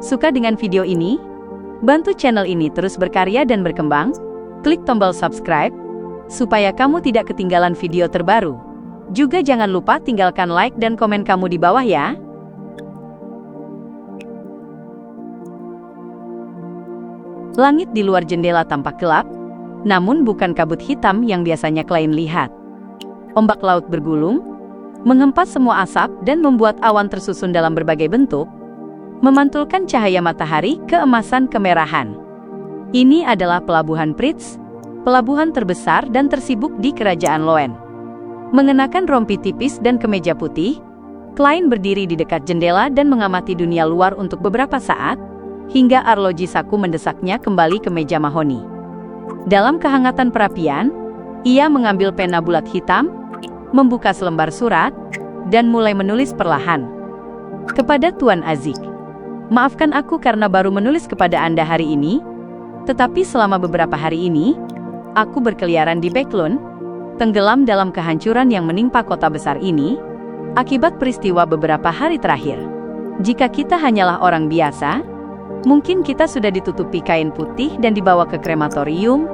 Suka dengan video ini? Bantu channel ini terus berkarya dan berkembang. Klik tombol subscribe, supaya kamu tidak ketinggalan video terbaru. Juga jangan lupa tinggalkan like dan komen kamu di bawah ya. Langit di luar jendela tampak gelap, namun bukan kabut hitam yang biasanya Klein lihat. Ombak laut bergulung, menghempas semua asap dan membuat awan tersusun dalam berbagai bentuk, memantulkan cahaya matahari keemasan kemerahan. Ini adalah pelabuhan Pritz, pelabuhan terbesar dan tersibuk di kerajaan Loen. Mengenakan rompi tipis dan kemeja putih, Klein berdiri di dekat jendela dan mengamati dunia luar untuk beberapa saat, hingga arloji saku mendesaknya kembali ke meja mahoni. Dalam kehangatan perapian, ia mengambil pena bulat hitam, membuka selembar surat, dan mulai menulis perlahan. Kepada Tuan Azik, maafkan aku karena baru menulis kepada Anda hari ini, tetapi selama beberapa hari ini, aku berkeliaran di Backlund, tenggelam dalam kehancuran yang menimpa kota besar ini, akibat peristiwa beberapa hari terakhir. Jika kita hanyalah orang biasa, mungkin kita sudah ditutupi kain putih dan dibawa ke krematorium,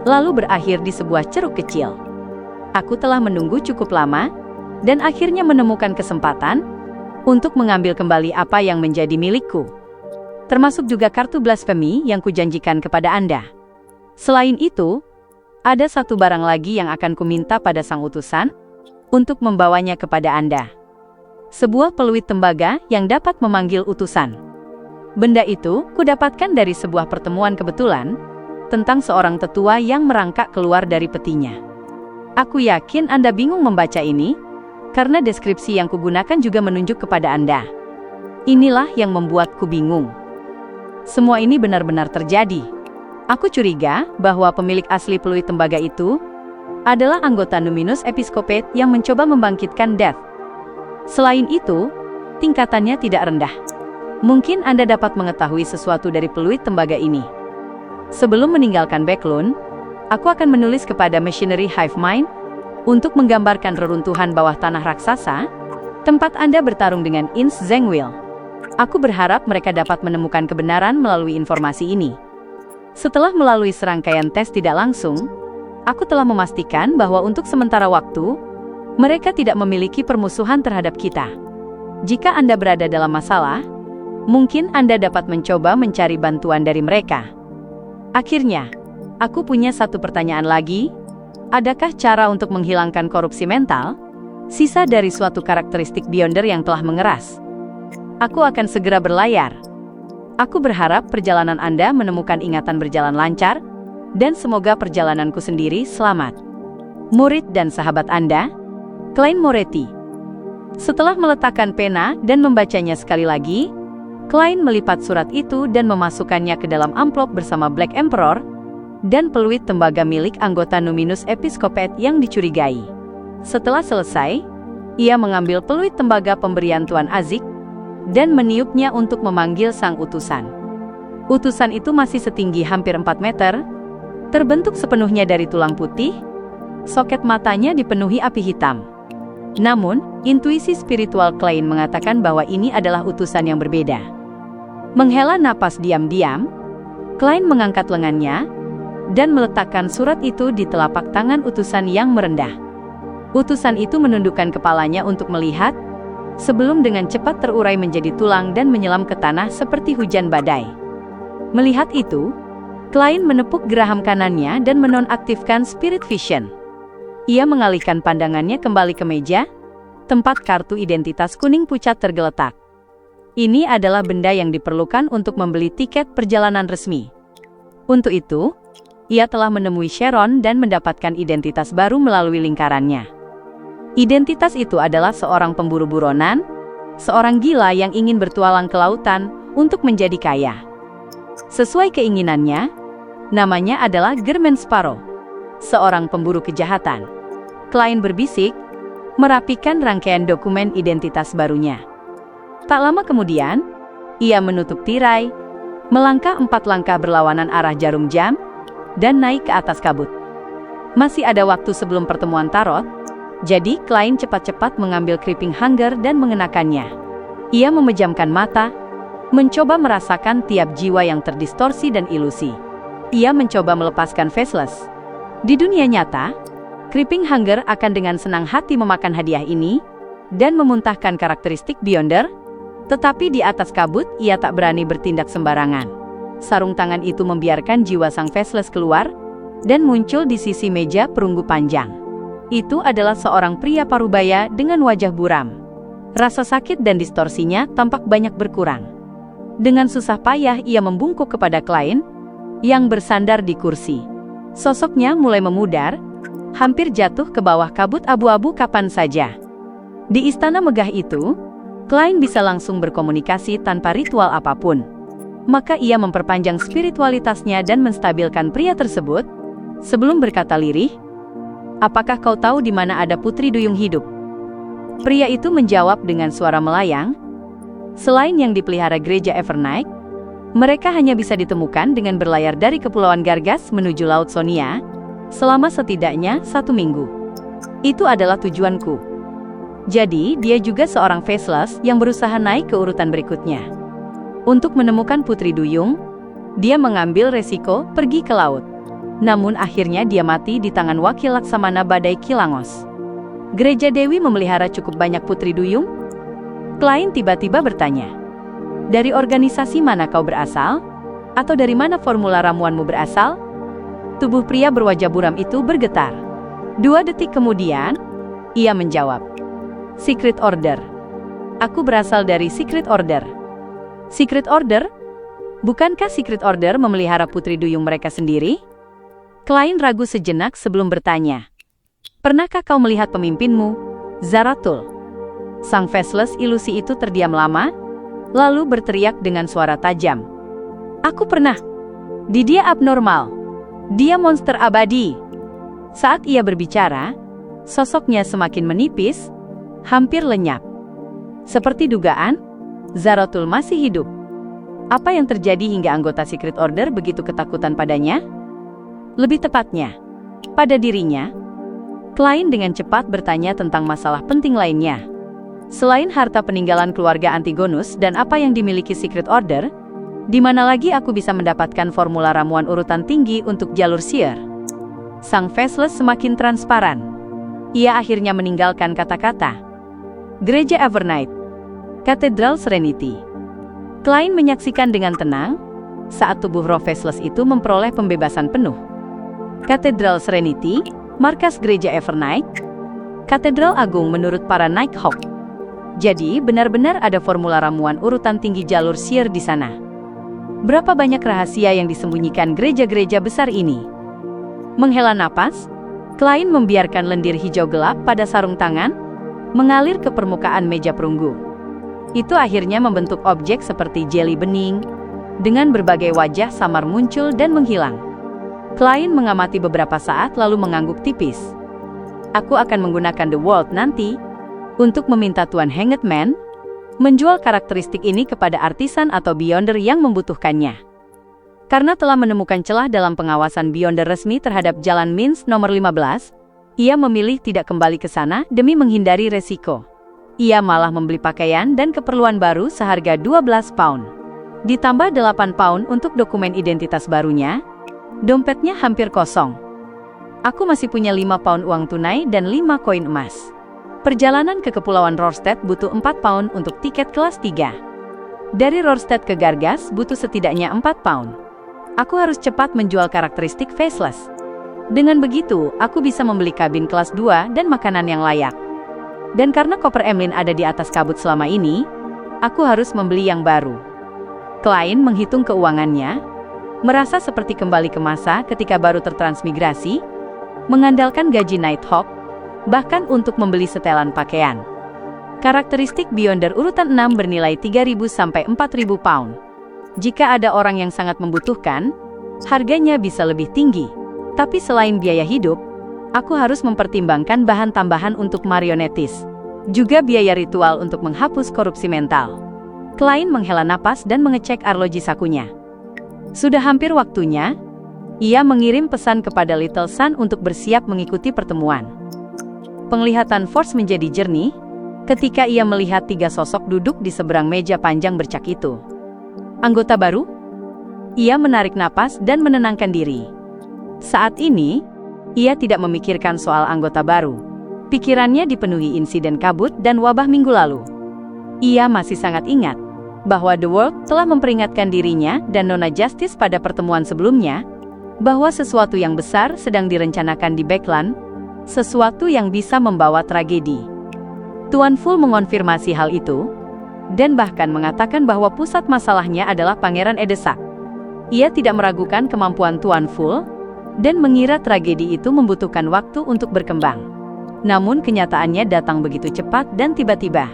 lalu berakhir di sebuah ceruk kecil. Aku telah menunggu cukup lama, dan akhirnya menemukan kesempatan untuk mengambil kembali apa yang menjadi milikku. Termasuk juga kartu blasfemi yang kujanjikan kepada Anda. Selain itu, ada satu barang lagi yang akan kuminta pada sang utusan, untuk membawanya kepada Anda. Sebuah peluit tembaga yang dapat memanggil utusan. Benda itu kudapatkan dari sebuah pertemuan kebetulan tentang seorang tetua yang merangkak keluar dari petinya. Aku yakin Anda bingung membaca ini, karena deskripsi yang kugunakan juga menunjuk kepada Anda. Inilah yang membuatku bingung. Semua ini benar-benar terjadi. Aku curiga bahwa pemilik asli peluit tembaga itu adalah anggota Numinus Episcopate yang mencoba membangkitkan Death. Selain itu, tingkatannya tidak rendah. Mungkin Anda dapat mengetahui sesuatu dari peluit tembaga ini. Sebelum meninggalkan Backlund, aku akan menulis kepada Machinery Hive Mind untuk menggambarkan reruntuhan bawah tanah raksasa, tempat Anda bertarung dengan Ins Zengwil. Aku berharap mereka dapat menemukan kebenaran melalui informasi ini. Setelah melalui serangkaian tes tidak langsung, aku telah memastikan bahwa untuk sementara waktu, mereka tidak memiliki permusuhan terhadap kita. Jika Anda berada dalam masalah, mungkin Anda dapat mencoba mencari bantuan dari mereka. Akhirnya, aku punya satu pertanyaan lagi. Adakah cara untuk menghilangkan korupsi mental, sisa dari suatu karakteristik Beyonder yang telah mengeras? Aku akan segera berlayar. Aku berharap perjalanan Anda menemukan ingatan berjalan lancar, dan semoga perjalananku sendiri selamat. Murid dan sahabat Anda, Klein Moretti. Setelah meletakkan pena dan membacanya sekali lagi, Klein melipat surat itu dan memasukkannya ke dalam amplop bersama Black Emperor dan peluit tembaga milik anggota Numinus Episcopate yang dicurigai. Setelah selesai, ia mengambil peluit tembaga pemberian Tuan Azik dan meniupnya untuk memanggil sang utusan. Utusan itu masih setinggi hampir 4 meter, terbentuk sepenuhnya dari tulang putih, soket matanya dipenuhi api hitam. Namun, intuisi spiritual Klein mengatakan bahwa ini adalah utusan yang berbeda. Menghela napas diam-diam, Klein mengangkat lengannya dan meletakkan surat itu di telapak tangan utusan yang merendah. Utusan itu menundukkan kepalanya untuk melihat, sebelum dengan cepat terurai menjadi tulang dan menyelam ke tanah seperti hujan badai. Melihat itu, Klein menepuk geraham kanannya dan menonaktifkan Spirit Vision. Ia mengalihkan pandangannya kembali ke meja, tempat kartu identitas kuning pucat tergeletak. Ini adalah benda yang diperlukan untuk membeli tiket perjalanan resmi. Untuk itu, ia telah menemui Sharon dan mendapatkan identitas baru melalui lingkarannya. Identitas itu adalah seorang pemburu buronan, seorang gila yang ingin bertualang ke lautan untuk menjadi kaya. Sesuai keinginannya, namanya adalah Germain Sparrow, seorang pemburu kejahatan. Klein berbisik, merapikan rangkaian dokumen identitas barunya. Tak lama kemudian, ia menutup tirai, melangkah 4 langkah berlawanan arah jarum jam, dan naik ke atas kabut. Masih ada waktu sebelum pertemuan tarot, jadi Klein cepat-cepat mengambil creeping hanger dan mengenakannya. Ia memejamkan mata, mencoba merasakan tiap jiwa yang terdistorsi dan ilusi. Ia mencoba melepaskan Faceless. Di dunia nyata, Creeping Hunger akan dengan senang hati memakan hadiah ini dan memuntahkan karakteristik Beyonder, tetapi di atas kabut ia tak berani bertindak sembarangan. Sarung tangan itu membiarkan jiwa sang Faceless keluar dan muncul di sisi meja perunggu panjang. Itu adalah seorang pria parubaya dengan wajah buram. Rasa sakit dan distorsinya tampak banyak berkurang. Dengan susah payah ia membungkuk kepada klien yang bersandar di kursi. Sosoknya mulai memudar, hampir jatuh ke bawah kabut abu-abu kapan saja. Di istana megah itu, klien bisa langsung berkomunikasi tanpa ritual apapun. Maka ia memperpanjang spiritualitasnya dan menstabilkan pria tersebut sebelum berkata lirih, "Apakah kau tahu di mana ada Putri Duyung hidup?" Pria itu menjawab dengan suara melayang, "Selain yang dipelihara gereja Evernight, mereka hanya bisa ditemukan dengan berlayar dari Kepulauan Gargas menuju Laut Sonia selama setidaknya 1 minggu. Itu adalah tujuanku." Jadi, dia juga seorang Faceless yang berusaha naik ke urutan berikutnya. Untuk menemukan Putri Duyung, dia mengambil resiko pergi ke laut. Namun akhirnya dia mati di tangan wakil Laksamana Badai Kilangos. Gereja Dewi memelihara cukup banyak Putri Duyung? Klien tiba-tiba bertanya. Dari organisasi mana kau berasal? Atau dari mana formula ramuanmu berasal? Tubuh pria berwajah buram itu bergetar. 2 detik kemudian, ia menjawab. Secret Order. Aku berasal dari Secret Order. Secret Order? Bukankah Secret Order memelihara Putri Duyung mereka sendiri? Klien ragu sejenak sebelum bertanya. Pernahkah kau melihat pemimpinmu, Zaratul? Sang Faceless ilusi itu terdiam lama, lalu berteriak dengan suara tajam. Aku pernah. Dia abnormal. Dia monster abadi. Saat ia berbicara, sosoknya semakin menipis, hampir lenyap. Seperti dugaan, Zaratul masih hidup. Apa yang terjadi hingga anggota Secret Order begitu ketakutan padanya? Lebih tepatnya, pada dirinya. Klien dengan cepat bertanya tentang masalah penting lainnya. Selain harta peninggalan keluarga Antigonus dan apa yang dimiliki Secret Order, di mana lagi aku bisa mendapatkan formula ramuan urutan tinggi untuk jalur Seer? Sang Faceless semakin transparan. Ia akhirnya meninggalkan kata-kata. Gereja Evernight, Katedral Serenity. Klien menyaksikan dengan tenang saat tubuh roh Faceless itu memperoleh pembebasan penuh. Katedral Serenity, markas gereja Evernight, katedral agung menurut para Nighthawk. Jadi benar-benar ada formula ramuan urutan tinggi jalur Seer di sana. Berapa banyak rahasia yang disembunyikan gereja-gereja besar ini? Menghela napas, klien membiarkan lendir hijau gelap pada sarung tangan mengalir ke permukaan meja perunggu. Itu akhirnya membentuk objek seperti jeli bening, dengan berbagai wajah samar muncul dan menghilang. Klien mengamati beberapa saat lalu mengangguk tipis. Aku akan menggunakan The World nanti untuk meminta Tuan Hanged Man menjual karakteristik ini kepada artisan atau Beyonder yang membutuhkannya. Karena telah menemukan celah dalam pengawasan Beyonder resmi terhadap Jalan Mins nomor 15, ia memilih tidak kembali ke sana demi menghindari resiko. Ia malah membeli pakaian dan keperluan baru seharga 12 pound. Ditambah 8 pound untuk dokumen identitas barunya, dompetnya hampir kosong. Aku masih punya 5 pound uang tunai dan 5 koin emas. Perjalanan ke Kepulauan Rorstead butuh 4 pound untuk tiket kelas 3. Dari Rorstead ke Gargas butuh setidaknya 4 pound. Aku harus cepat menjual karakteristik Faceless. Dengan begitu, aku bisa membeli kabin kelas 2 dan makanan yang layak. Dan karena koper Emlyn ada di atas kabut selama ini, aku harus membeli yang baru. Klien menghitung keuangannya, merasa seperti kembali ke masa ketika baru tertransmigrasi, mengandalkan gaji Nighthawk, bahkan untuk membeli setelan pakaian. Karakteristik Beyonder urutan 6 bernilai 3.000 sampai 4.000 pound. Jika ada orang yang sangat membutuhkan, harganya bisa lebih tinggi. Tapi selain biaya hidup, aku harus mempertimbangkan bahan tambahan untuk marionetis, juga biaya ritual untuk menghapus korupsi mental. Klien menghela napas dan mengecek arloji sakunya. Sudah hampir waktunya, ia mengirim pesan kepada Little Sun untuk bersiap mengikuti pertemuan. Penglihatan Force menjadi jernih ketika ia melihat 3 sosok duduk di seberang meja panjang bercak itu. Anggota baru? Ia menarik napas dan menenangkan diri. Saat ini, ia tidak memikirkan soal anggota baru. Pikirannya dipenuhi insiden kabut dan wabah minggu lalu. Ia masih sangat ingat bahwa The World telah memperingatkan dirinya dan Nona Justice pada pertemuan sebelumnya bahwa sesuatu yang besar sedang direncanakan di Backland, sesuatu yang bisa membawa tragedi. Tuan Fu mengonfirmasi hal itu, dan bahkan mengatakan bahwa pusat masalahnya adalah Pangeran Edesak. Ia tidak meragukan kemampuan Tuan Fu, dan mengira tragedi itu membutuhkan waktu untuk berkembang. Namun kenyataannya datang begitu cepat dan tiba-tiba.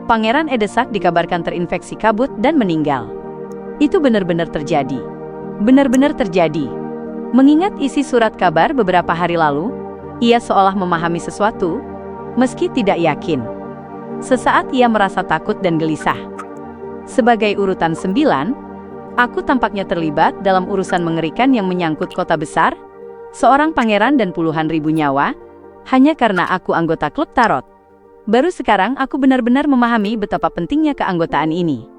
Pangeran Edesak dikabarkan terinfeksi kabut dan meninggal. Itu benar-benar terjadi. Benar-benar terjadi. Mengingat isi surat kabar beberapa hari lalu, ia seolah memahami sesuatu, meski tidak yakin. Sesaat ia merasa takut dan gelisah. Sebagai urutan 9, aku tampaknya terlibat dalam urusan mengerikan yang menyangkut kota besar, seorang pangeran dan puluhan ribu nyawa, hanya karena aku anggota klub tarot. Baru sekarang aku benar-benar memahami betapa pentingnya keanggotaan ini.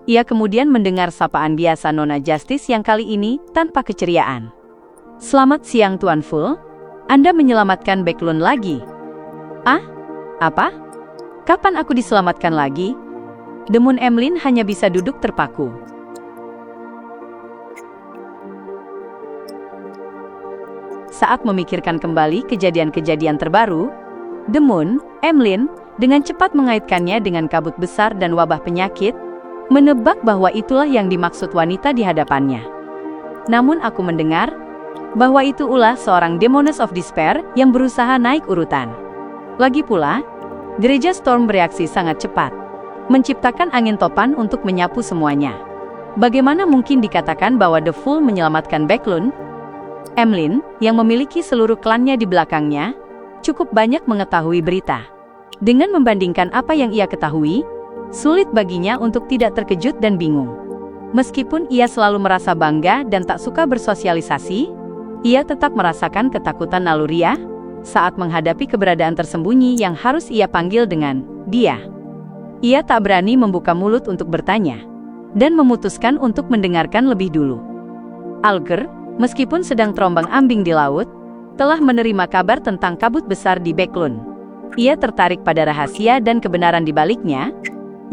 Ia kemudian mendengar sapaan biasa Nona Justice yang kali ini tanpa keceriaan. Selamat siang Tuan Fu, Anda menyelamatkan Backland lagi. Ah? Apa? Kapan aku diselamatkan lagi? Demun Emlyn hanya bisa duduk terpaku. Saat memikirkan kembali kejadian-kejadian terbaru, Demun, Emlyn, dengan cepat mengaitkannya dengan kabut besar dan wabah penyakit, menebak bahwa itulah yang dimaksud wanita di hadapannya. Namun aku mendengar bahwa itu ulah seorang Demoness of Despair yang berusaha naik urutan. Lagi pula, Gereja Storm bereaksi sangat cepat, menciptakan angin topan untuk menyapu semuanya. Bagaimana mungkin dikatakan bahwa The Fool menyelamatkan Backland? Emlyn, yang memiliki seluruh klannya di belakangnya, cukup banyak mengetahui berita. Dengan membandingkan apa yang ia ketahui, sulit baginya untuk tidak terkejut dan bingung. Meskipun ia selalu merasa bangga dan tak suka bersosialisasi, ia tetap merasakan ketakutan naluriah saat menghadapi keberadaan tersembunyi yang harus ia panggil dengan dia. Ia tak berani membuka mulut untuk bertanya, dan memutuskan untuk mendengarkan lebih dulu. Alger, meskipun sedang terombang-ambing di laut, telah menerima kabar tentang kabut besar di Backland. Ia tertarik pada rahasia dan kebenaran di baliknya,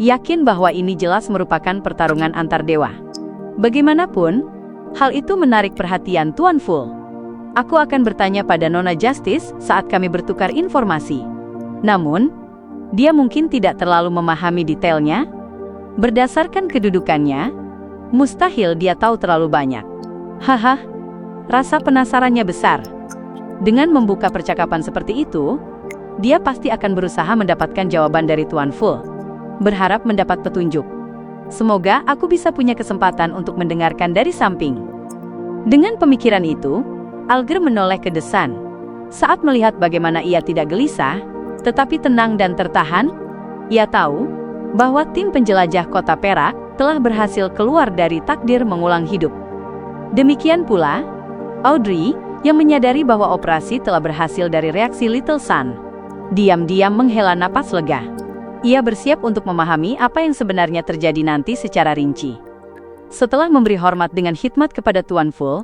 yakin bahwa ini jelas merupakan pertarungan antar dewa. Bagaimanapun, hal itu menarik perhatian Tuan Fu. Aku akan bertanya pada Nona Justice saat kami bertukar informasi. Namun, dia mungkin tidak terlalu memahami detailnya. Berdasarkan kedudukannya, mustahil dia tahu terlalu banyak. Haha, rasa penasarannya besar. Dengan membuka percakapan seperti itu, dia pasti akan berusaha mendapatkan jawaban dari Tuan Fu, berharap mendapat petunjuk. Semoga aku bisa punya kesempatan untuk mendengarkan dari samping. Dengan pemikiran itu, Alger menoleh ke Desan. Saat melihat bagaimana ia tidak gelisah, tetapi tenang dan tertahan, ia tahu bahwa tim penjelajah kota perak telah berhasil keluar dari takdir mengulang hidup. Demikian pula, Audrey, yang menyadari bahwa operasi telah berhasil dari reaksi Little Sun, diam-diam menghela napas lega. Ia bersiap untuk memahami apa yang sebenarnya terjadi nanti secara rinci. Setelah memberi hormat dengan khidmat kepada Tuan Fu,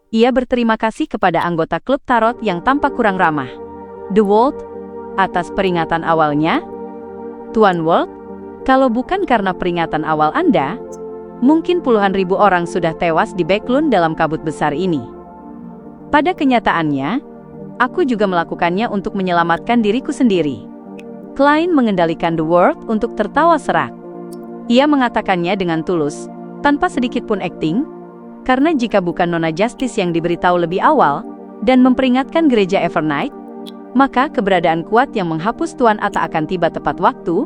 ia berterima kasih kepada anggota klub tarot yang tampak kurang ramah, The World, atas peringatan awalnya. Tuan World, kalau bukan karena peringatan awal Anda, mungkin puluhan ribu orang sudah tewas di Backland dalam kabut besar ini. Pada kenyataannya, aku juga melakukannya untuk menyelamatkan diriku sendiri. Klein mengendalikan The World untuk tertawa serak. Ia mengatakannya dengan tulus, tanpa sedikit pun akting, karena jika bukan Nona Justice yang diberitahu lebih awal dan memperingatkan gereja Evernight, maka keberadaan kuat yang menghapus Tuan A tak akan tiba tepat waktu,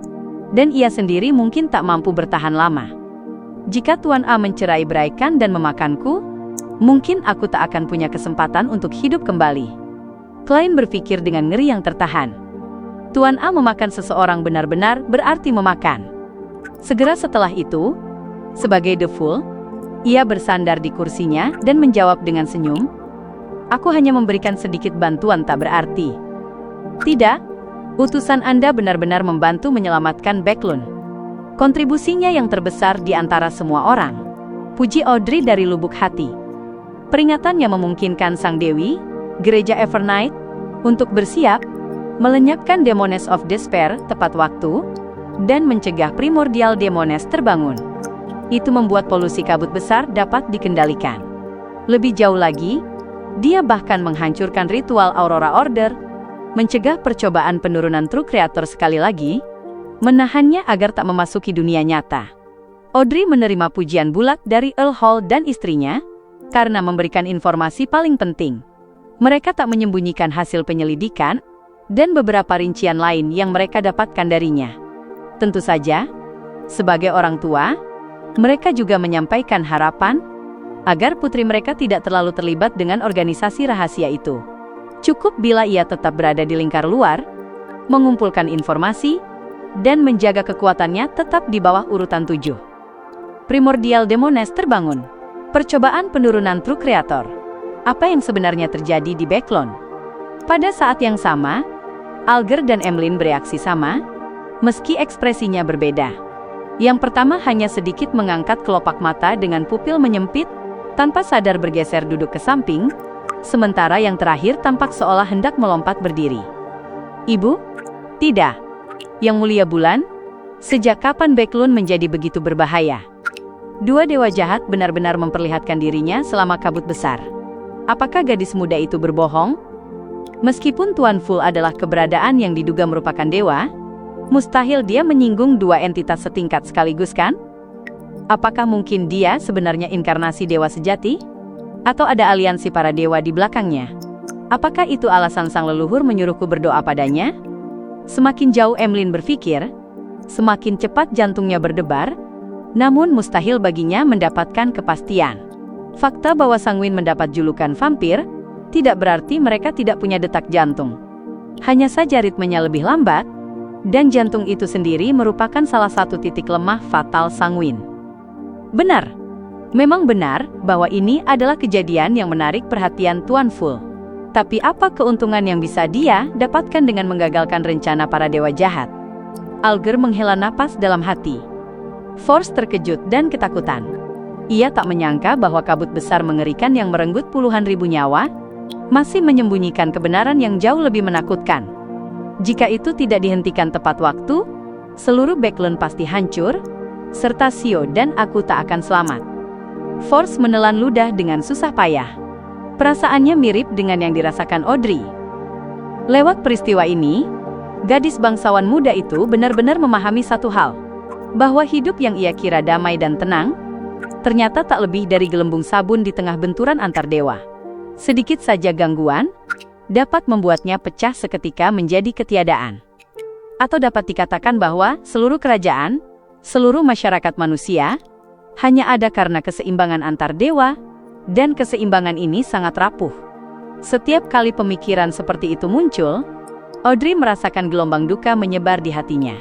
dan ia sendiri mungkin tak mampu bertahan lama. Jika Tuan A mencerai-beraikan dan memakanku, mungkin aku tak akan punya kesempatan untuk hidup kembali. Klein berpikir dengan ngeri yang tertahan. Tuan A memakan seseorang benar-benar berarti memakan. Segera setelah itu, sebagai The Fool, ia bersandar di kursinya dan menjawab dengan senyum, "Aku hanya memberikan sedikit bantuan tak berarti." "Tidak, utusan Anda benar-benar membantu menyelamatkan Backland." Kontribusinya yang terbesar di antara semua orang. Puji Audrey dari lubuk hati. Peringatannya memungkinkan Sang Dewi, Gereja Evernight, untuk bersiap, melenyapkan Demoness of Despair tepat waktu, dan mencegah Primordial Demoness terbangun. Itu membuat polusi kabut besar dapat dikendalikan. Lebih jauh lagi, dia bahkan menghancurkan ritual Aurora Order, mencegah percobaan penurunan True Creator sekali lagi, menahannya agar tak memasuki dunia nyata. Audrey menerima pujian bulat dari Earl Hall dan istrinya, karena memberikan informasi paling penting. Mereka tak menyembunyikan hasil penyelidikan, dan beberapa rincian lain yang mereka dapatkan darinya. Tentu saja, sebagai orang tua, mereka juga menyampaikan harapan, agar putri mereka tidak terlalu terlibat dengan organisasi rahasia itu. Cukup bila ia tetap berada di lingkar luar, mengumpulkan informasi, dan menjaga kekuatannya tetap di bawah urutan 7. Primordial Demoness terbangun. Percobaan penurunan True Creator. Apa yang sebenarnya terjadi di Backlund? Pada saat yang sama, Alger dan Emlyn bereaksi sama, meski ekspresinya berbeda. Yang pertama hanya sedikit mengangkat kelopak mata dengan pupil menyempit, tanpa sadar bergeser duduk ke samping, sementara yang terakhir tampak seolah hendak melompat berdiri. Ibu? Tidak. Yang Mulia Bulan, sejak kapan Backlund menjadi begitu berbahaya? Dua dewa jahat benar-benar memperlihatkan dirinya selama kabut besar. Apakah gadis muda itu berbohong? Meskipun Tuan Full adalah keberadaan yang diduga merupakan dewa, mustahil dia menyinggung dua entitas setingkat sekaligus, kan? Apakah mungkin dia sebenarnya inkarnasi dewa sejati? Atau ada aliansi para dewa di belakangnya? Apakah itu alasan sang leluhur menyuruhku berdoa padanya? Semakin jauh Emlyn berpikir, semakin cepat jantungnya berdebar, namun mustahil baginya mendapatkan kepastian. Fakta bahwa Sangwin mendapat julukan vampir, tidak berarti mereka tidak punya detak jantung. Hanya saja ritmenya lebih lambat, dan jantung itu sendiri merupakan salah satu titik lemah fatal Sangwin. Benar, memang benar bahwa ini adalah kejadian yang menarik perhatian Tuan Full. Tapi apa keuntungan yang bisa dia dapatkan dengan menggagalkan rencana para dewa jahat? Alger menghela napas dalam hati. Force terkejut dan ketakutan. Ia tak menyangka bahwa kabut besar mengerikan yang merenggut puluhan ribu nyawa, masih menyembunyikan kebenaran yang jauh lebih menakutkan. Jika itu tidak dihentikan tepat waktu, seluruh Backlund pasti hancur, serta Sio dan aku tak akan selamat. Force menelan ludah dengan susah payah. Perasaannya mirip dengan yang dirasakan Audrey. Lewat peristiwa ini, gadis bangsawan muda itu benar-benar memahami satu hal, bahwa hidup yang ia kira damai dan tenang, ternyata tak lebih dari gelembung sabun di tengah benturan antar dewa. Sedikit saja gangguan, dapat membuatnya pecah seketika menjadi ketiadaan. Atau dapat dikatakan bahwa seluruh kerajaan, seluruh masyarakat manusia, hanya ada karena keseimbangan antar dewa, dan keseimbangan ini sangat rapuh. Setiap kali pemikiran seperti itu muncul, Audrey merasakan gelombang duka menyebar di hatinya.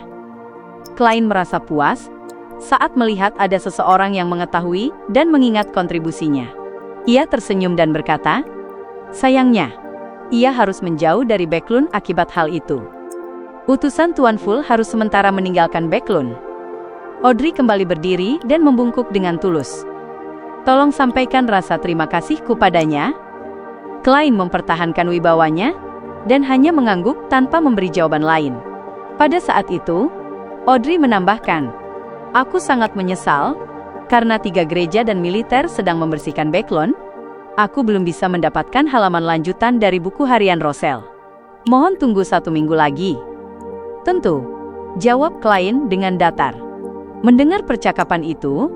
Klein merasa puas saat melihat ada seseorang yang mengetahui dan mengingat kontribusinya. Ia tersenyum dan berkata, sayangnya, ia harus menjauh dari Backlund akibat hal itu. Utusan Tuan Full harus sementara meninggalkan Backlund. Audrey kembali berdiri dan membungkuk dengan tulus. Tolong sampaikan rasa terima kasihku padanya. Klein mempertahankan wibawanya, dan hanya mengangguk tanpa memberi jawaban lain. Pada saat itu, Audrey menambahkan, aku sangat menyesal, karena 3 gereja dan militer sedang membersihkan Backlund, aku belum bisa mendapatkan halaman lanjutan dari buku harian Roselle. Mohon tunggu 1 minggu lagi. Tentu, jawab Klein dengan datar. Mendengar percakapan itu,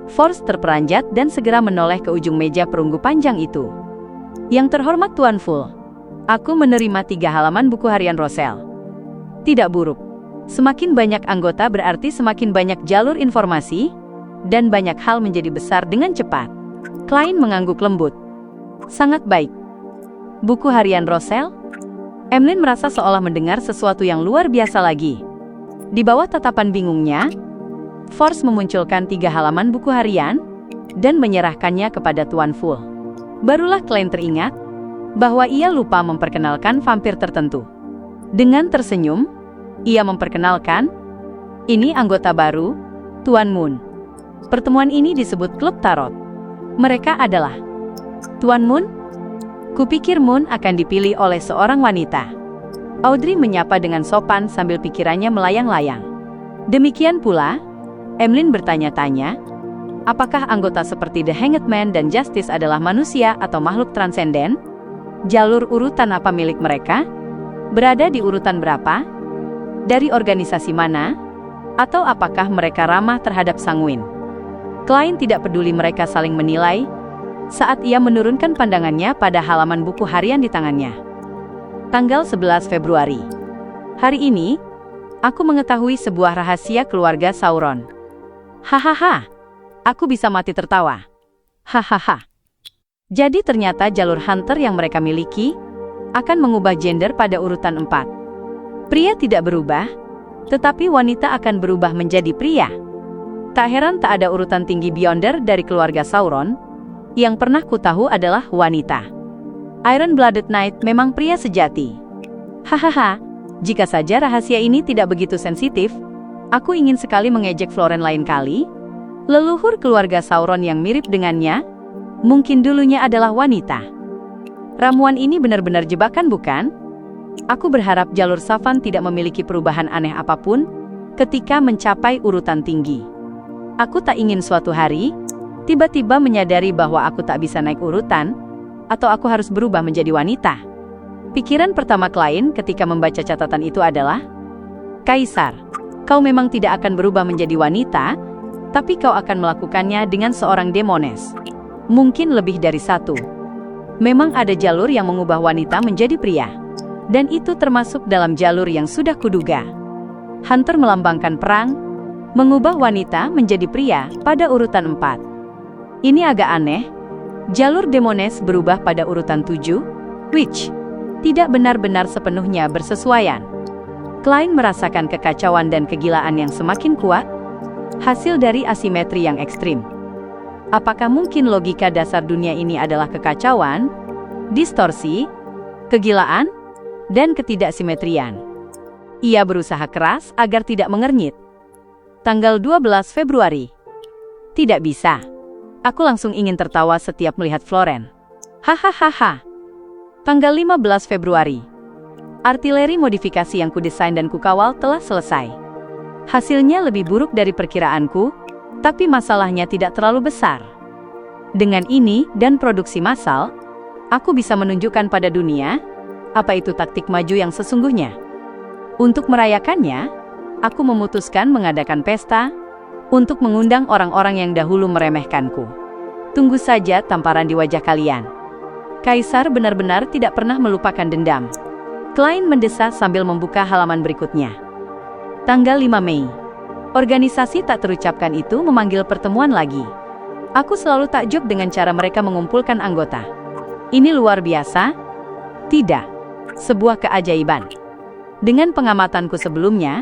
Force terperanjat dan segera menoleh ke ujung meja perunggu panjang itu. Yang terhormat Tuan Full, aku menerima 3 halaman buku harian Roselle. Tidak buruk. Semakin banyak anggota berarti semakin banyak jalur informasi, dan banyak hal menjadi besar dengan cepat. Klein mengangguk lembut. Sangat baik. Buku harian Roselle? Emlyn merasa seolah mendengar sesuatu yang luar biasa lagi. Di bawah tatapan bingungnya, Force memunculkan 3 halaman buku harian, dan menyerahkannya kepada Tuan Full. Barulah Klein teringat, bahwa ia lupa memperkenalkan vampir tertentu. Dengan tersenyum, ia memperkenalkan, ini anggota baru, Tuan Moon. Pertemuan ini disebut Klub Tarot. Mereka adalah Tuan Moon. Kupikir Moon akan dipilih oleh seorang wanita. Audrey menyapa dengan sopan sambil pikirannya melayang-layang. Demikian pula, Emlyn bertanya-tanya, apakah anggota seperti The Hanged Man dan Justice adalah manusia atau makhluk transenden? Jalur urutan apa milik mereka? Berada di urutan berapa? Dari organisasi mana? Atau apakah mereka ramah terhadap sanguin? Klein tidak peduli mereka saling menilai saat ia menurunkan pandangannya pada halaman buku harian di tangannya. Tanggal 11 Februari. Hari ini, aku mengetahui sebuah rahasia keluarga Sauron. Hahaha, aku bisa mati tertawa. Hahaha. Jadi ternyata jalur hunter yang mereka miliki akan mengubah gender pada urutan 4. Pria tidak berubah, tetapi wanita akan berubah menjadi pria. Tak heran tak ada urutan tinggi Beyonder dari keluarga Sauron. Yang pernah kutahu adalah wanita. Iron-Blooded Knight memang pria sejati. Hahaha, jika saja rahasia ini tidak begitu sensitif, aku ingin sekali mengejek Floren lain kali. Leluhur keluarga Sauron yang mirip dengannya, mungkin dulunya adalah wanita. Ramuan ini benar-benar jebakan, bukan? Aku berharap jalur Savan tidak memiliki perubahan aneh apapun ketika mencapai urutan tinggi. Aku tak ingin suatu hari tiba-tiba menyadari bahwa aku tak bisa naik urutan, atau aku harus berubah menjadi wanita. Pikiran pertama Klein ketika membaca catatan itu adalah, Kaisar, kau memang tidak akan berubah menjadi wanita, tapi kau akan melakukannya dengan seorang demones. Mungkin lebih dari satu. Memang ada jalur yang mengubah wanita menjadi pria. Dan itu termasuk dalam jalur yang sudah kuduga. Hunter melambangkan perang, mengubah wanita menjadi pria pada urutan 4. Ini agak aneh. Jalur demones berubah pada urutan 7, which tidak benar-benar sepenuhnya bersesuaian. Klein merasakan kekacauan dan kegilaan yang semakin kuat, hasil dari asimetri yang ekstrim. Apakah mungkin logika dasar dunia ini adalah kekacauan, distorsi, kegilaan, dan ketidaksimetrian? Ia berusaha keras agar tidak mengernyit. Tanggal 12 Februari. Tidak bisa. Aku langsung ingin tertawa setiap melihat Floren. Hahaha. Tanggal 15 Februari. Artileri modifikasi yang kudesain dan kukawal telah selesai. Hasilnya lebih buruk dari perkiraanku, tapi masalahnya tidak terlalu besar. Dengan ini dan produksi massal, aku bisa menunjukkan pada dunia apa itu taktik maju yang sesungguhnya. Untuk merayakannya, aku memutuskan mengadakan pesta untuk mengundang orang-orang yang dahulu meremehkanku. Tunggu saja tamparan di wajah kalian. Kaisar benar-benar tidak pernah melupakan dendam. Klein mendesah sambil membuka halaman berikutnya. Tanggal 5 Mei. Organisasi tak terucapkan itu memanggil pertemuan lagi. Aku selalu takjub dengan cara mereka mengumpulkan anggota. Ini luar biasa? Tidak. Sebuah keajaiban. Dengan pengamatanku sebelumnya,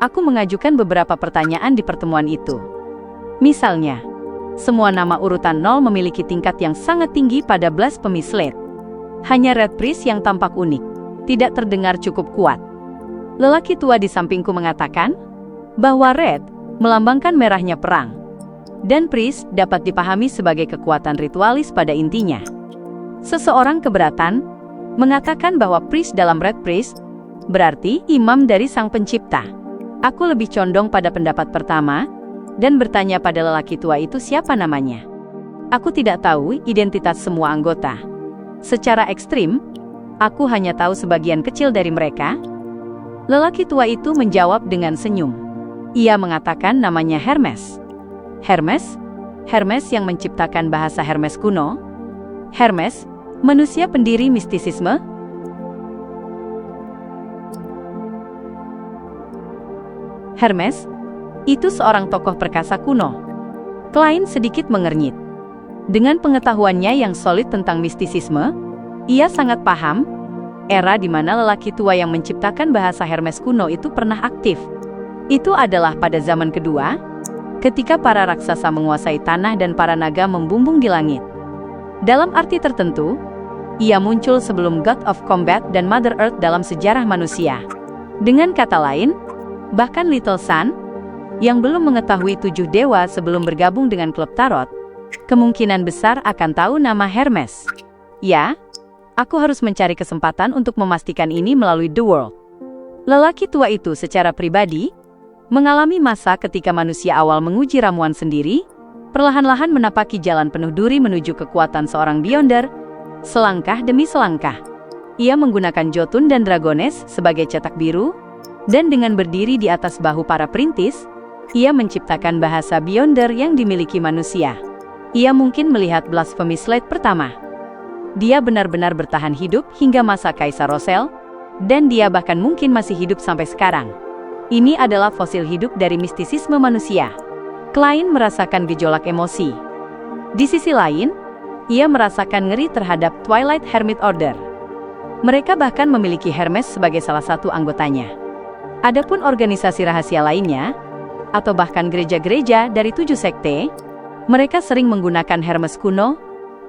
aku mengajukan beberapa pertanyaan di pertemuan itu. Misalnya, semua nama urutan 0 memiliki tingkat yang sangat tinggi pada Blasphemy Slate. Hanya Red Priest yang tampak unik, tidak terdengar cukup kuat. Lelaki tua di sampingku mengatakan bahwa Red melambangkan merahnya perang, dan Priest dapat dipahami sebagai kekuatan ritualis pada intinya. Seseorang keberatan mengatakan bahwa Priest dalam Red Priest berarti imam dari Sang Pencipta. Aku lebih condong pada pendapat pertama, dan bertanya pada lelaki tua itu siapa namanya. Aku tidak tahu identitas semua anggota. Secara ekstrim, aku hanya tahu sebagian kecil dari mereka. Lelaki tua itu menjawab dengan senyum. Ia mengatakan namanya Hermes. Hermes? Hermes yang menciptakan bahasa Hermes kuno? Hermes, manusia pendiri mistisisme? Hermes, itu seorang tokoh perkasa kuno. Klein sedikit mengernyit. Dengan pengetahuannya yang solid tentang mistisisme, ia sangat paham era di mana lelaki tua yang menciptakan bahasa Hermes kuno itu pernah aktif. Itu adalah pada zaman kedua, ketika para raksasa menguasai tanah dan para naga membumbung di langit. Dalam arti tertentu, ia muncul sebelum God of Combat dan Mother Earth dalam sejarah manusia. Dengan kata lain, bahkan Little Sun, yang belum mengetahui 7 dewa sebelum bergabung dengan klub tarot, kemungkinan besar akan tahu nama Hermes. Ya, aku harus mencari kesempatan untuk memastikan ini melalui The World. Lelaki tua itu secara pribadi mengalami masa ketika manusia awal menguji ramuan sendiri, perlahan-lahan menapaki jalan penuh duri menuju kekuatan seorang Beyonder, selangkah demi selangkah. Ia menggunakan Jotun dan Dragones sebagai cetak biru, dan dengan berdiri di atas bahu para perintis, ia menciptakan bahasa Beyonder yang dimiliki manusia. Ia mungkin melihat Blasphemy Slate pertama. Dia benar-benar bertahan hidup hingga masa Kaisar Rosel, dan dia bahkan mungkin masih hidup sampai sekarang. Ini adalah fosil hidup dari mistisisme manusia. Klein merasakan gejolak emosi. Di sisi lain, ia merasakan ngeri terhadap Twilight Hermit Order. Mereka bahkan memiliki Hermes sebagai salah satu anggotanya. Adapun organisasi rahasia lainnya, atau bahkan gereja-gereja dari 7 sekte, mereka sering menggunakan Hermes kuno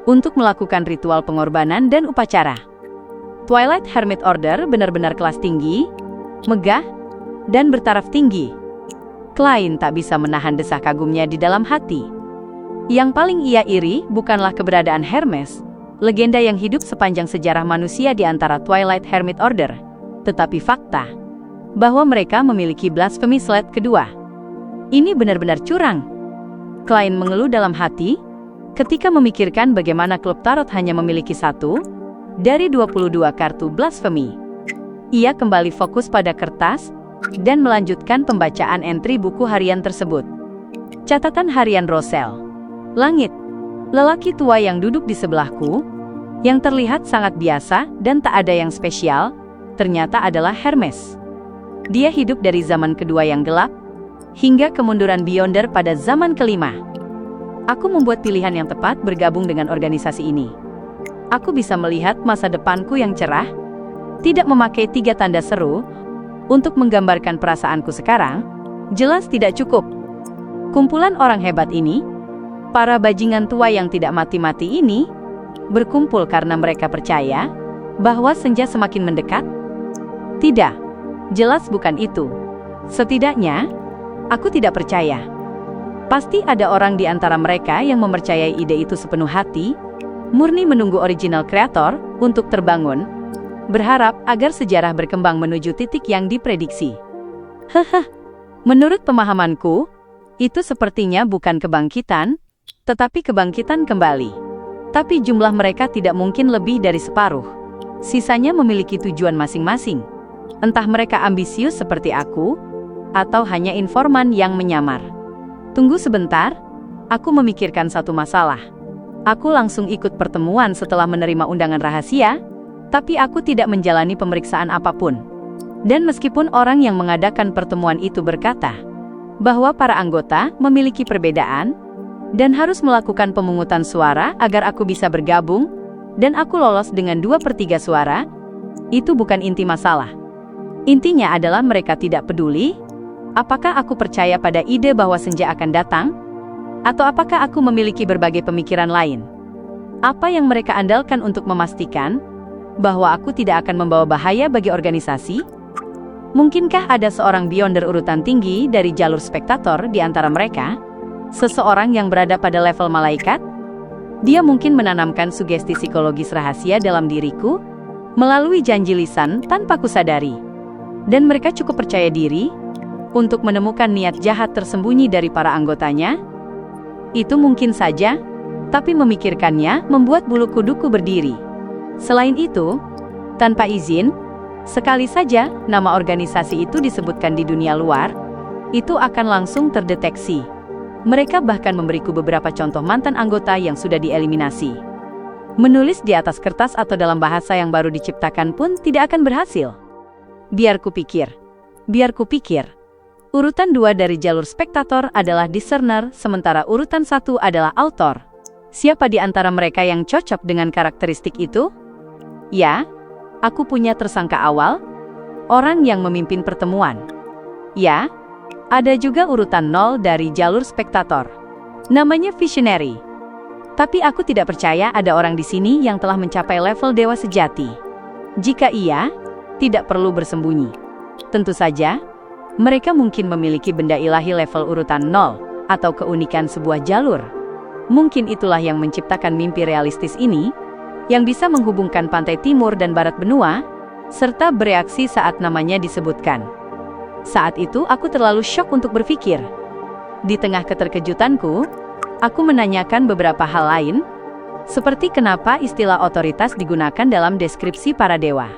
untuk melakukan ritual pengorbanan dan upacara. Twilight Hermit Order benar-benar kelas tinggi, megah, dan bertaraf tinggi. Klein tak bisa menahan desah kagumnya di dalam hati. Yang paling ia iri bukanlah keberadaan Hermes, legenda yang hidup sepanjang sejarah manusia di antara Twilight Hermit Order, tetapi fakta bahwa mereka memiliki Blasphemy Slate kedua. Ini benar-benar curang. Klein mengeluh dalam hati ketika memikirkan bagaimana klub tarot hanya memiliki 1 dari 22 kartu Blasphemy. Ia kembali fokus pada kertas dan melanjutkan pembacaan entry buku harian tersebut. Catatan harian Rosel. Langit. Lelaki tua yang duduk di sebelahku, yang terlihat sangat biasa dan tak ada yang spesial, ternyata adalah Hermes. Dia hidup dari zaman kedua yang gelap, hingga kemunduran Beyonder pada zaman kelima. Aku membuat pilihan yang tepat bergabung dengan organisasi ini. Aku bisa melihat masa depanku yang cerah, tidak memakai 3 tanda seru, untuk menggambarkan perasaanku sekarang, jelas tidak cukup. Kumpulan orang hebat ini, para bajingan tua yang tidak mati-mati ini, berkumpul karena mereka percaya bahwa senja semakin mendekat? Tidak, jelas bukan itu. Setidaknya, aku tidak percaya. Pasti ada orang di antara mereka yang mempercayai ide itu sepenuh hati, murni menunggu original kreator untuk terbangun, berharap agar sejarah berkembang menuju titik yang diprediksi. Menurut pemahamanku, itu sepertinya bukan kebangkitan, tetapi kebangkitan kembali. Tapi jumlah mereka tidak mungkin lebih dari separuh. Sisanya memiliki tujuan masing-masing. Entah mereka ambisius seperti aku, atau hanya informan yang menyamar. Tunggu sebentar, aku memikirkan satu masalah. Aku langsung ikut pertemuan setelah menerima undangan rahasia, tapi aku tidak menjalani pemeriksaan apapun. Dan meskipun orang yang mengadakan pertemuan itu berkata bahwa para anggota memiliki perbedaan dan harus melakukan pemungutan suara agar aku bisa bergabung, dan aku lolos dengan 2/3 suara, itu bukan inti masalah. Intinya adalah mereka tidak peduli apakah aku percaya pada ide bahwa senja akan datang, atau apakah aku memiliki berbagai pemikiran lain. Apa yang mereka andalkan untuk memastikan bahwa aku tidak akan membawa bahaya bagi organisasi? Mungkinkah ada seorang Beyonder urutan tinggi dari jalur spektator di antara mereka? Seseorang yang berada pada level malaikat? Dia mungkin menanamkan sugesti psikologis rahasia dalam diriku melalui janji lisan tanpa kusadari. Dan mereka cukup percaya diri untuk menemukan niat jahat tersembunyi dari para anggotanya? Itu mungkin saja, tapi memikirkannya membuat bulu kuduku berdiri. Selain itu, tanpa izin, sekali saja nama organisasi itu disebutkan di dunia luar, itu akan langsung terdeteksi. Mereka bahkan memberiku beberapa contoh mantan anggota yang sudah dieliminasi. Menulis di atas kertas atau dalam bahasa yang baru diciptakan pun tidak akan berhasil. Biar kupikir. Urutan 2 dari jalur spektator adalah discerner, sementara urutan 1 adalah author. Siapa di antara mereka yang cocok dengan karakteristik itu? Ya, aku punya tersangka awal, orang yang memimpin pertemuan. Ya, ada juga urutan 0 dari jalur spektator. Namanya Visionary. Tapi aku tidak percaya ada orang di sini yang telah mencapai level dewa sejati. Jika iya, tidak perlu bersembunyi. Tentu saja, Mereka mungkin memiliki benda ilahi level urutan 0, atau keunikan sebuah jalur. Mungkin itulah yang menciptakan mimpi realistis ini, yang bisa menghubungkan pantai timur dan barat benua, serta bereaksi saat namanya disebutkan. Saat itu aku terlalu syok untuk berpikir. Di tengah keterkejutanku, aku menanyakan beberapa hal lain, seperti kenapa istilah otoritas digunakan dalam deskripsi para dewa.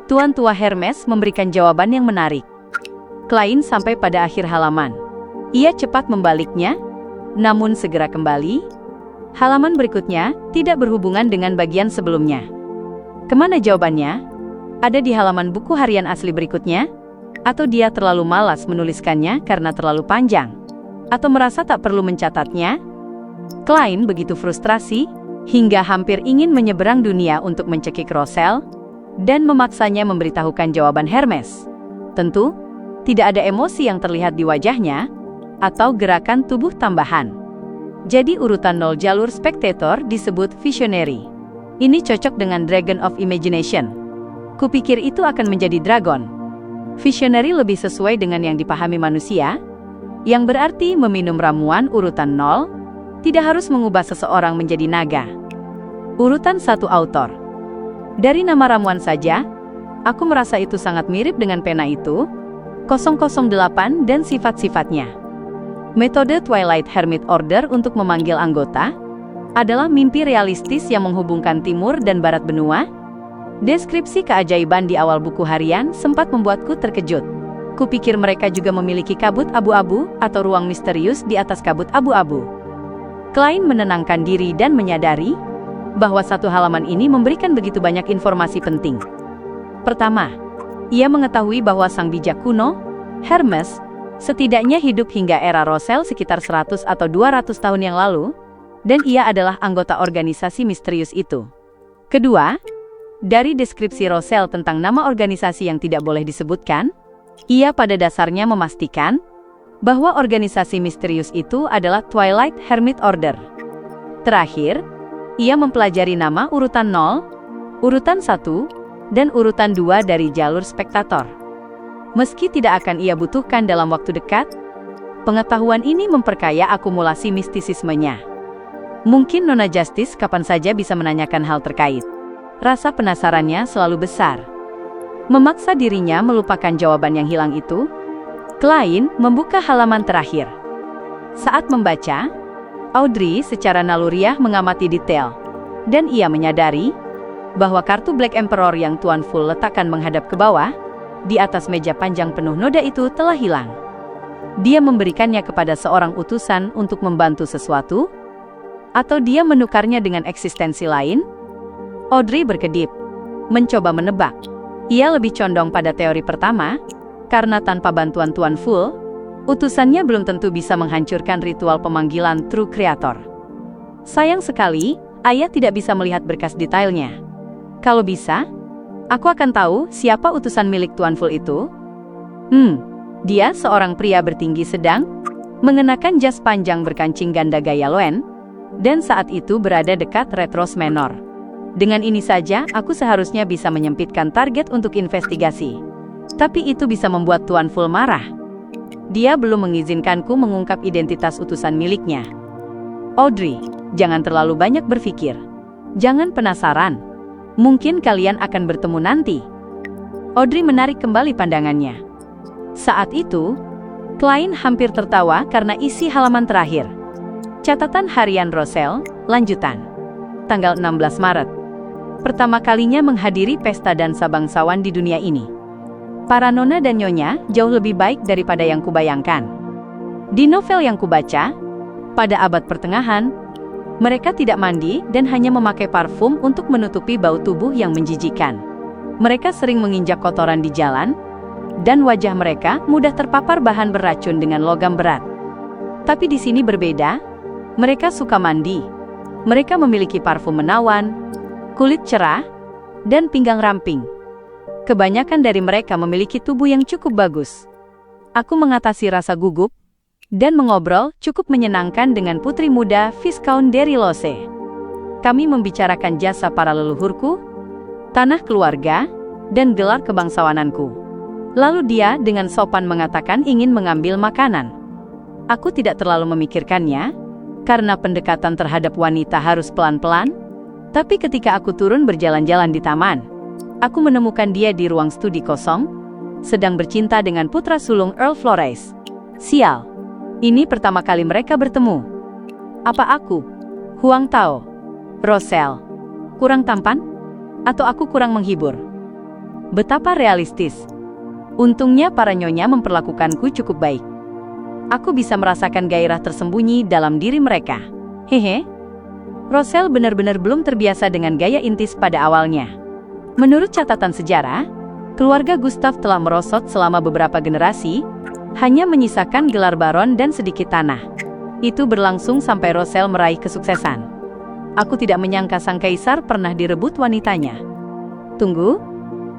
Tuan Tua Hermes memberikan jawaban yang menarik. Klein sampai pada akhir halaman. Ia cepat membaliknya, namun segera kembali. Halaman berikutnya tidak berhubungan dengan bagian sebelumnya. Kemana jawabannya? Ada di halaman buku harian asli berikutnya? Atau dia terlalu malas menuliskannya karena terlalu panjang? Atau merasa tak perlu mencatatnya? Klein begitu frustrasi, hingga hampir ingin menyeberang dunia untuk mencekik Roselle, dan memaksanya memberitahukan jawaban Hermes. Tentu, tidak ada emosi yang terlihat di wajahnya, atau gerakan tubuh tambahan. Jadi urutan 0 jalur spektator disebut visionary. Ini cocok dengan Dragon of Imagination. Kupikir itu akan menjadi dragon. Visionary lebih sesuai dengan yang dipahami manusia, yang berarti meminum ramuan urutan 0, tidak harus mengubah seseorang menjadi naga. Urutan 1 autor. Dari nama ramuan saja, aku merasa itu sangat mirip dengan pena itu, 008 dan sifat-sifatnya. Metode Twilight Hermit Order untuk memanggil anggota adalah mimpi realistis yang menghubungkan timur dan barat benua. Deskripsi keajaiban di awal buku harian sempat membuatku terkejut. Kupikir mereka juga memiliki kabut abu-abu atau ruang misterius di atas kabut abu-abu. Klein menenangkan diri dan menyadari bahwa satu halaman ini memberikan begitu banyak informasi penting. Pertama, ia mengetahui bahwa sang bijak kuno, Hermes, setidaknya hidup hingga era Roselle sekitar 100 atau 200 tahun yang lalu, dan ia adalah anggota organisasi misterius itu. Kedua, dari deskripsi Roselle tentang nama organisasi yang tidak boleh disebutkan, ia pada dasarnya memastikan bahwa organisasi misterius itu adalah Twilight Hermit Order. Terakhir, ia mempelajari nama urutan 0, urutan 1, dan urutan 2 dari jalur spektator. Meski tidak akan ia butuhkan dalam waktu dekat, pengetahuan ini memperkaya akumulasi mistisismenya. Mungkin Nona Justice kapan saja bisa menanyakan hal terkait. Rasa penasarannya selalu besar. Memaksa dirinya melupakan jawaban yang hilang itu, Klein membuka halaman terakhir. Saat membaca, Audrey secara naluriah mengamati detail, dan ia menyadari bahwa kartu Black Emperor yang Tuan Full letakkan menghadap ke bawah, di atas meja panjang penuh noda itu telah hilang. Dia memberikannya kepada seorang utusan untuk membantu sesuatu, atau dia menukarnya dengan eksistensi lain? Audrey berkedip, mencoba menebak. Ia lebih condong pada teori pertama, karena tanpa bantuan Tuan Full, utusannya belum tentu bisa menghancurkan ritual pemanggilan True Creator. Sayang sekali, ayah tidak bisa melihat berkas detailnya. Kalau bisa, aku akan tahu siapa utusan milik Tuan Full itu. Dia seorang pria bertinggi sedang, mengenakan jas panjang berkancing ganda gaya Loen, dan saat itu berada dekat Retros Menor. Dengan ini saja, aku seharusnya bisa menyempitkan target untuk investigasi. Tapi itu bisa membuat Tuan Full marah. Dia belum mengizinkanku mengungkap identitas utusan miliknya. Audrey, jangan terlalu banyak berpikir. Jangan penasaran. Mungkin kalian akan bertemu nanti. Audrey menarik kembali pandangannya. Saat itu, Klein hampir tertawa karena isi halaman terakhir. Catatan harian Roselle, lanjutan. Tanggal 16 Maret. Pertama kalinya menghadiri pesta dansa bangsawan di dunia ini. Para nona dan nyonya jauh lebih baik daripada yang kubayangkan. Di novel yang kubaca, pada abad pertengahan, mereka tidak mandi dan hanya memakai parfum untuk menutupi bau tubuh yang menjijikan. Mereka sering menginjak kotoran di jalan, dan wajah mereka mudah terpapar bahan beracun dengan logam berat. Tapi di sini berbeda, mereka suka mandi. Mereka memiliki parfum menawan, kulit cerah, dan pinggang ramping. Kebanyakan dari mereka memiliki tubuh yang cukup bagus. Aku mengatasi rasa gugup, dan mengobrol cukup menyenangkan dengan putri muda Viscount Derilose. Kami membicarakan jasa para leluhurku, tanah keluarga, dan gelar kebangsawananku. Lalu dia dengan sopan mengatakan ingin mengambil makanan. Aku tidak terlalu memikirkannya, karena pendekatan terhadap wanita harus pelan-pelan. Tapi ketika aku turun berjalan-jalan di taman, aku menemukan dia di ruang studi kosong, sedang bercinta dengan putra sulung Earl Flores. Sial, ini pertama kali mereka bertemu. Apa aku, Huang Tao, Roselle, kurang tampan? Atau aku kurang menghibur? Betapa realistis. Untungnya para nyonya memperlakukanku cukup baik. Aku bisa merasakan gairah tersembunyi dalam diri mereka. Hehe. Roselle benar-benar belum terbiasa dengan gaya intis pada awalnya. Menurut catatan sejarah, keluarga Gustav telah merosot selama beberapa generasi, hanya menyisakan gelar baron dan sedikit tanah. Itu berlangsung sampai Roselle meraih kesuksesan. Aku tidak menyangka sang kaisar pernah direbut wanitanya. Tunggu,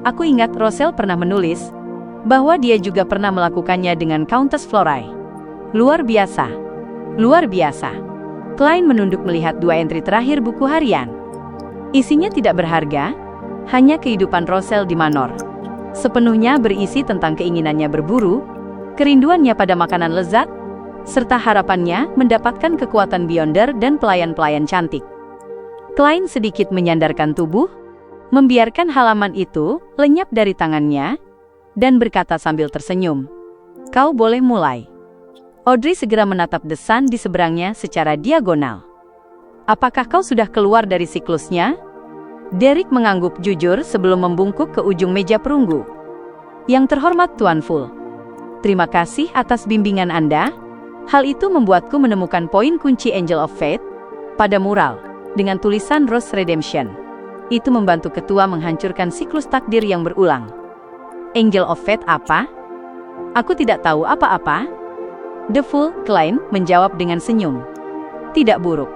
aku ingat Roselle pernah menulis bahwa dia juga pernah melakukannya dengan Countess Florai. Luar biasa. Luar biasa. Klein menunduk melihat dua entri terakhir buku harian. Isinya tidak berharga, hanya kehidupan Roselle di Manor. Sepenuhnya berisi tentang keinginannya berburu, kerinduannya pada makanan lezat, serta harapannya mendapatkan kekuatan Beyonder dan pelayan-pelayan cantik. Klein sedikit menyandarkan tubuh, membiarkan halaman itu lenyap dari tangannya, dan berkata sambil tersenyum, "Kau boleh mulai." Audrey segera menatap The Sun di seberangnya secara diagonal. "Apakah kau sudah keluar dari siklusnya?" Derek mengangguk jujur sebelum membungkuk ke ujung meja perunggu. "Yang terhormat Tuan Full, terima kasih atas bimbingan Anda. Hal itu membuatku menemukan poin kunci Angel of Fate pada mural dengan tulisan Rose Redemption. Itu membantu ketua menghancurkan siklus takdir yang berulang." "Angel of Fate apa?" "Aku tidak tahu apa-apa." The Fool, Klein menjawab dengan senyum. "Tidak buruk.